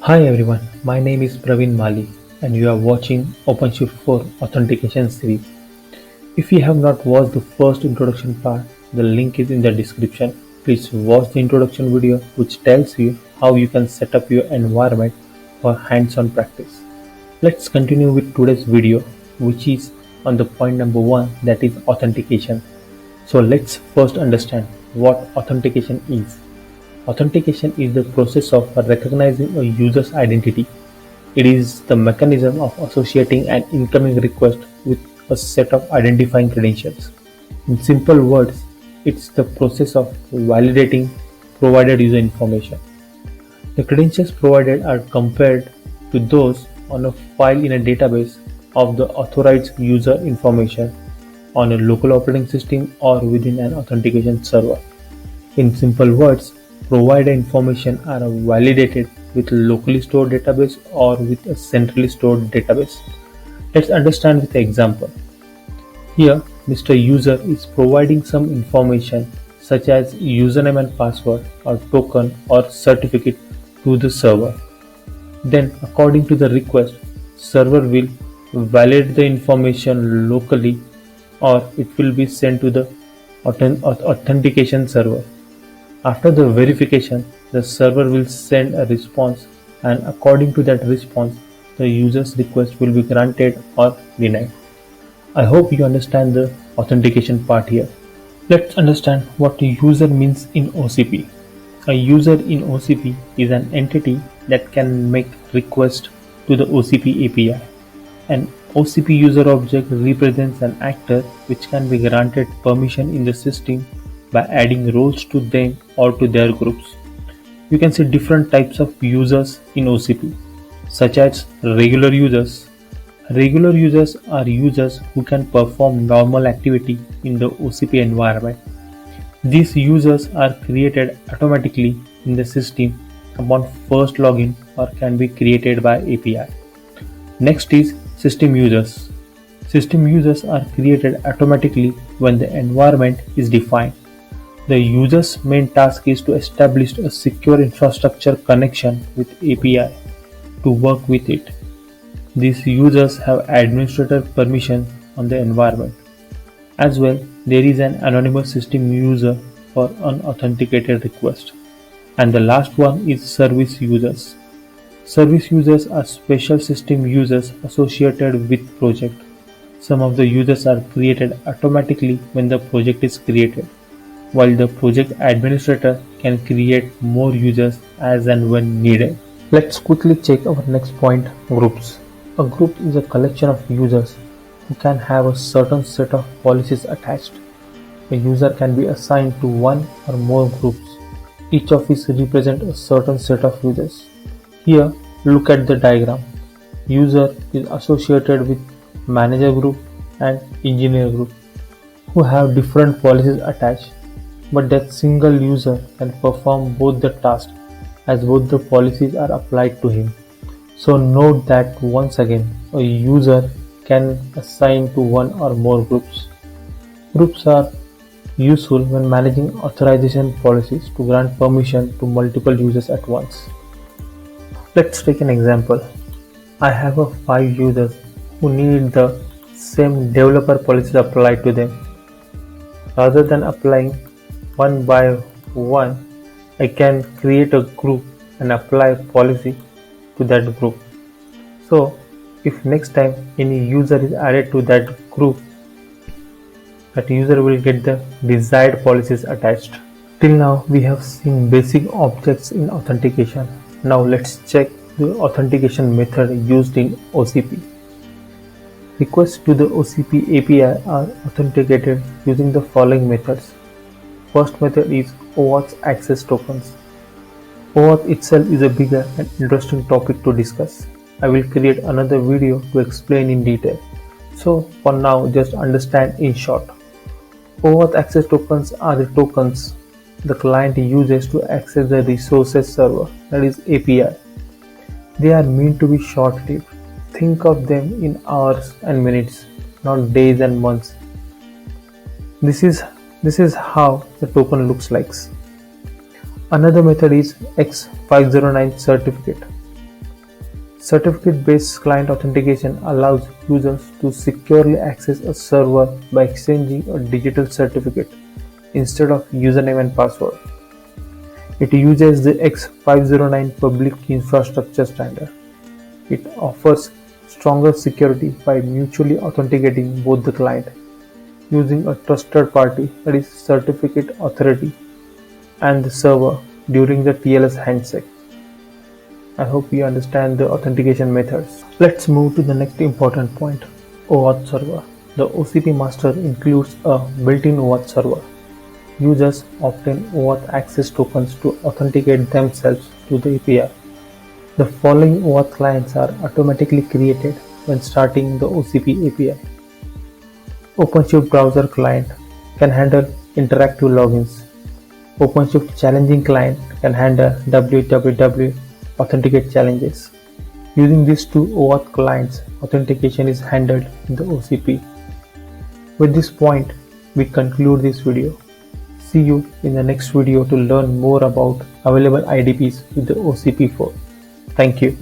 Hi everyone, my name is Praveen Mali and you are watching OpenShift 4 Authentication series. If you have not watched the first introduction part, the link is in the description. Please watch the introduction video which tells you how you can set up your environment for hands-on practice. Let's continue with today's video which is on the point number 1, that is authentication. So let's first understand what authentication is. Authentication is the process of recognizing a user's identity. It is the mechanism of associating an incoming request with a set of identifying credentials. In simple words, it's the process of validating provided user information. The credentials provided are compared to those on a file in a database of the authorized user information on a local operating system or within an authentication server. In simple words, provider information are validated with a locally stored database or with a centrally stored database. Let's understand with an example. Here, Mr. User is providing some information such as username and password or token or certificate to the server. Then, according to the request, server will validate the information locally or it will be sent to the authentication server. After the verification, the server will send a response and according to that response, the user's request will be granted or denied. I hope you understand the authentication part here. Let's understand what a user means in OCP. A user in OCP is an entity that can make requests to the OCP API. An OCP user object represents an actor which can be granted permission in the system by adding roles to them or to their groups. You can see different types of users in OCP, such as regular users. Regular users are users who can perform normal activity in the OCP environment. These users are created automatically in the system upon first login or can be created by API. Next is system users. System users are created automatically when the environment is defined. The user's main task is to establish a secure infrastructure connection with API to work with it. These users have administrator permission on the environment. As well, there is an anonymous system user for unauthenticated request. And the last one is service users. Service users are special system users associated with project. Some of the users are created automatically when the project is created, while the project administrator can create more users as and when needed. Let's quickly check our next point, groups. A group is a collection of users who can have a certain set of policies attached. A user can be assigned to one or more groups. Each of these represents a certain set of users. Here, look at the diagram. User is associated with manager group and engineer group who have different policies attached, but that single user can perform both the tasks as both the policies are applied to him. So note that once again, a user can assign to one or more groups. Groups are useful when managing authorization policies to grant permission to multiple users at once. Let's take an example. I have 5 users who need the same developer policies applied to them. Rather than applying one by one, I can create a group and apply policy to that group. So, if next time any user is added to that group, that user will get the desired policies attached. Till now, we have seen basic objects in authentication. Now let's check the authentication method used in OCP. Requests to the OCP API are authenticated using the following methods. First method is OAuth access tokens. OAuth itself is a bigger and interesting topic to discuss. I will create another video to explain in detail. So for now, just understand in short. OAuth access tokens are the tokens the client uses to access the resources server, that is API. They are meant to be short-lived. Think of them in hours and minutes, not days and months. This is how the token looks like. Another method is X509 certificate. Certificate-based client authentication allows users to securely access a server by exchanging a digital certificate instead of username and password. It uses the X509 public infrastructure standard. It offers stronger security by mutually authenticating both the client using a trusted party, that is certificate authority, and the server during the TLS handshake. I hope you understand the authentication methods. Let's move to the next important point, OAuth server. The OCP master includes a built-in OAuth server. Users obtain OAuth access tokens to authenticate themselves to the API. The following OAuth clients are automatically created when starting the OCP API. OpenShift browser client can handle interactive logins. OpenShift challenging client can handle www authenticate challenges. Using these two OAuth clients, authentication is handled in the OCP. With this point, we conclude this video. See you in the next video to learn more about available IDPs with the OCP4. Thank you.